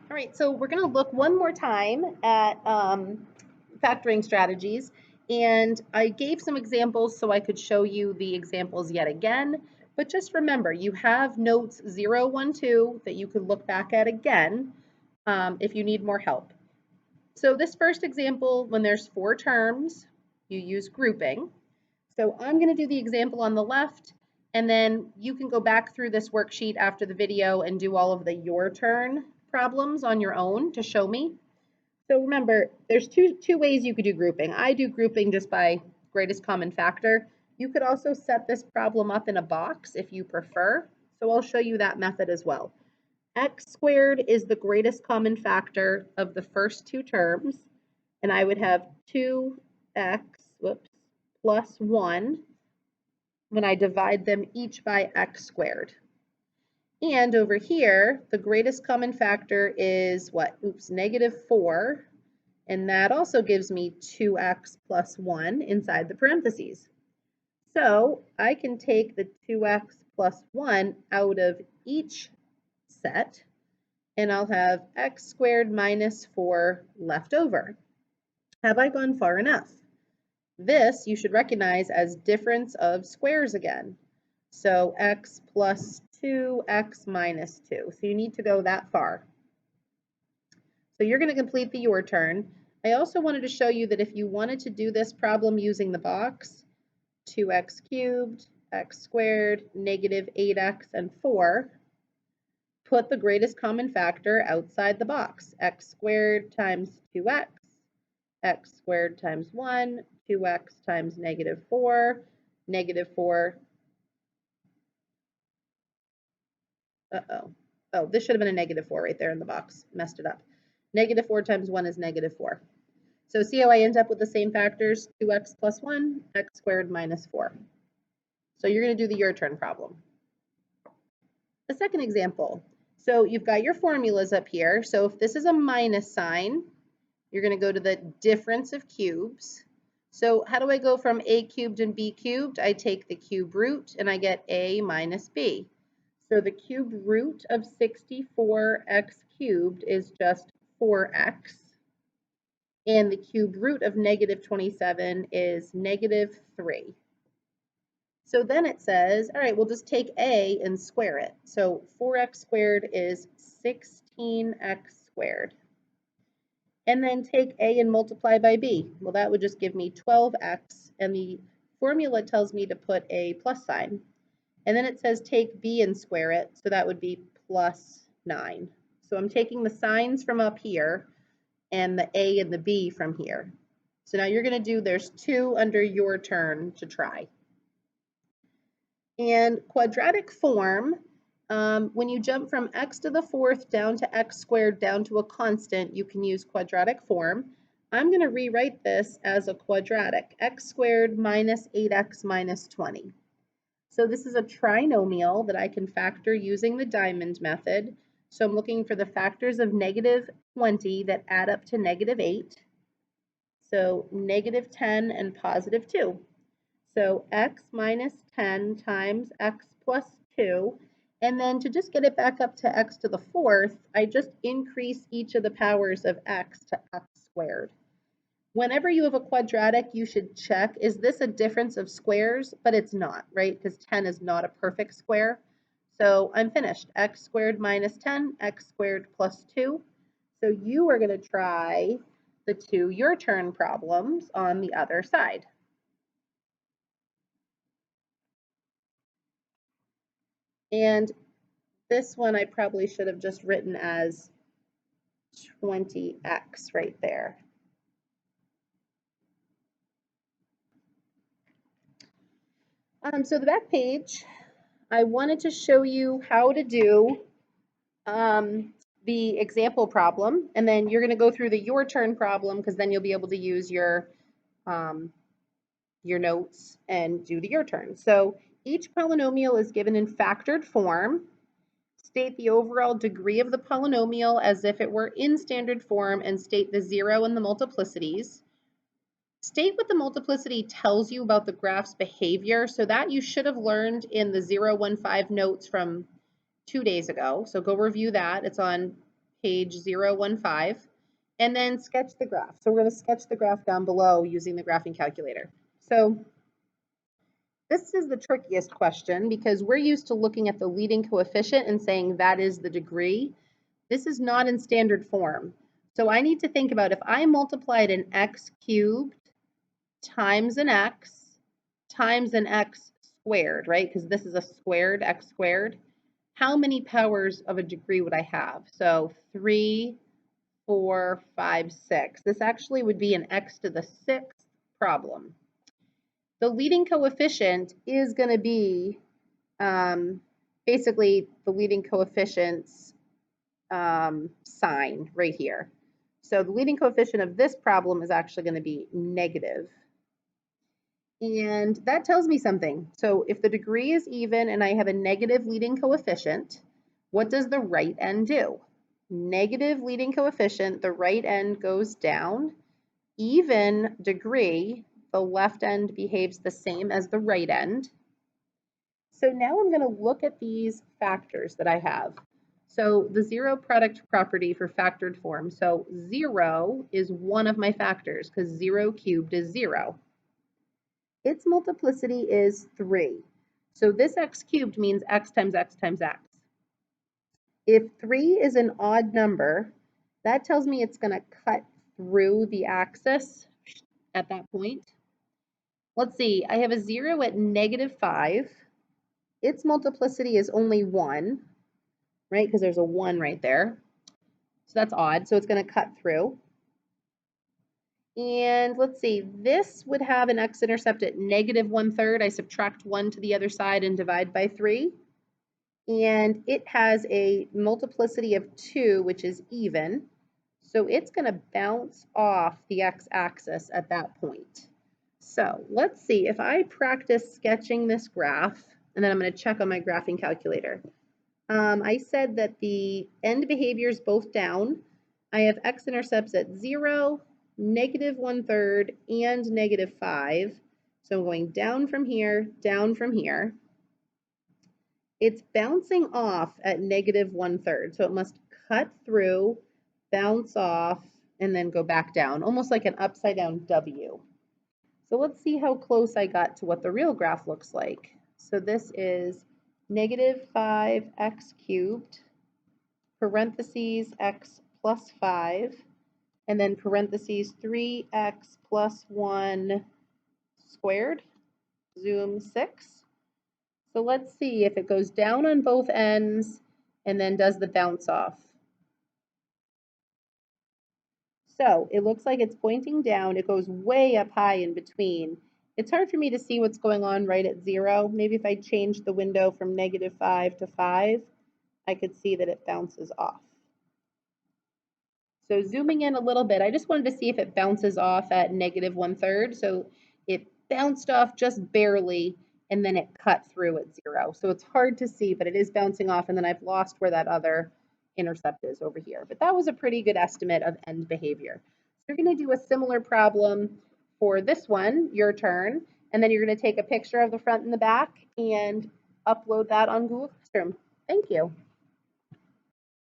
All right, so we're going to look one more time at factoring strategies. And I gave some examples so I could show you the examples yet again. But just remember, you have notes 0, 1, 2 that you could look back at again if you need more help. So this first example, when there's 4 terms, you use grouping. So I'm going to do the example on the left, and then you can go back through this worksheet after the video and do all of the your turn problems on your own to show me. So remember, there's two ways you could do grouping. I do grouping just by greatest common factor. You could also set this problem up in a box if you prefer. So I'll show you that method as well. X squared is the greatest common factor of the first 2 terms, and I would have 2x, plus 1 when I divide them each by x squared. And over here, the greatest common factor is what? -4. And that also gives me 2x plus 1 inside the parentheses. So I can take the 2x plus 1 out of each set, and I'll have x squared minus 4 left over. Have I gone far enough? This you should recognize as difference of squares again. So x plus 2, x minus 2. So you need to go that far. So you're going to complete the your turn. I also wanted to show you that if you wanted to do this problem using the box, 2x cubed, x squared, -8x, and 4, put the greatest common factor outside the box. X squared times 2x, x squared times 1, 2x times -4, -4. Oh, this should have been a -4 right there in the box. Messed it up. -4 times 1 is -4. So see how I end up with the same factors? 2x plus 1, x squared minus 4. So you're going to do the your turn problem. The second example. So you've got your formulas up here. So if this is a minus sign, you're going to go to the difference of cubes. So how do I go from a cubed and b cubed? I take the cube root and I get a minus b. So the cube root of 64x cubed is just 4x. And the cube root of -27 is -3. So then it says, all right, we'll just take a and square it. So 4x squared is 16x squared. And then take a and multiply by b. Well, that would just give me 12x, and the formula tells me to put a plus sign. And then it says take b and square it, so that would be plus 9. So I'm taking the signs from up here and the a and the b from here. So now you're going to do, there's 2 under your turn to try. And quadratic form, when you jump from x to the 4th down to x squared down to a constant, you can use quadratic form. I'm going to rewrite this as a quadratic, x squared minus 8x minus 20. So this is a trinomial that I can factor using the diamond method. So I'm looking for the factors of -20 that add up to -8. So -10 and +2. So x minus 10 times x plus 2. And then to just get it back up to x to the 4th, I just increase each of the powers of x to x squared. Whenever you have a quadratic, you should check, is this a difference of squares? But it's not, right? Because 10 is not a perfect square. So I'm finished. X squared minus 10, x squared plus 2. So you are going to try the 2 your turn problems on the other side. And this one I probably should have just written as 20x right there. So the back page, I wanted to show you how to do the example problem, and then you're going to go through the your turn problem, because then you'll be able to use your notes and do the your turn. So each polynomial is given in factored form. State the overall degree of the polynomial as if it were in standard form, and state the 0 and the multiplicities. State what the multiplicity tells you about the graph's behavior. So that you should have learned in the 015 notes from 2 days ago. So go review that. It's on page 015, and then sketch the graph. So we're going to sketch the graph down below using the graphing calculator. So this is the trickiest question because we're used to looking at the leading coefficient and saying that is the degree. This is not in standard form. So I need to think about if I multiplied an x cubed times an x squared, right? Because this is a squared, x squared. How many powers of a degree would I have? So 3, 4, 5, 6. This actually would be an x to the 6th problem. The leading coefficient is going to be basically the leading coefficient's sign right here. So the leading coefficient of this problem is actually going to be negative. And that tells me something. So if the degree is even and I have a negative leading coefficient, what does the right end do? Negative leading coefficient, the right end goes down. Even degree, the left end behaves the same as the right end. So now I'm going to look at these factors that I have. So the zero product property for factored form. So 0 is one of my factors because 0 cubed is 0. Its multiplicity is 3. So this x cubed means x times x times x. If 3 is an odd number, that tells me it's going to cut through the axis at that point. Let's see, I have a 0 at -5. Its multiplicity is only 1, right? Because there's a 1 right there. So that's odd. So it's going to cut through. And let's see, this would have an x-intercept at -1/3. I subtract 1 to the other side and divide by 3. And it has a multiplicity of 2, which is even. So it's going to bounce off the x-axis at that point. So let's see, if I practice sketching this graph, and then I'm going to check on my graphing calculator. I said that the end behavior is both down. I have x-intercepts at 0, -1/3, and -5. So I'm going down from here, down from here. It's bouncing off at -1/3. So it must cut through, bounce off, and then go back down, almost like an upside down W. So let's see how close I got to what the real graph looks like. So this is -5x cubed, parentheses x plus 5, and then parentheses 3x plus 1 squared, zoom 6. So let's see if it goes down on both ends and then does the bounce off. So it looks like it's pointing down. It goes way up high in between. It's hard for me to see what's going on right at 0. Maybe if I change the window from -5 to 5, I could see that it bounces off. So zooming in a little bit, I just wanted to see if it bounces off at -1/3. So it bounced off just barely, and then it cut through at 0. So it's hard to see, but it is bouncing off, and then I've lost where that other intercept is over here. But that was a pretty good estimate of end behavior. So you're going to do a similar problem for this one, your turn, and then you're going to take a picture of the front and the back and upload that on Google Classroom. Thank you.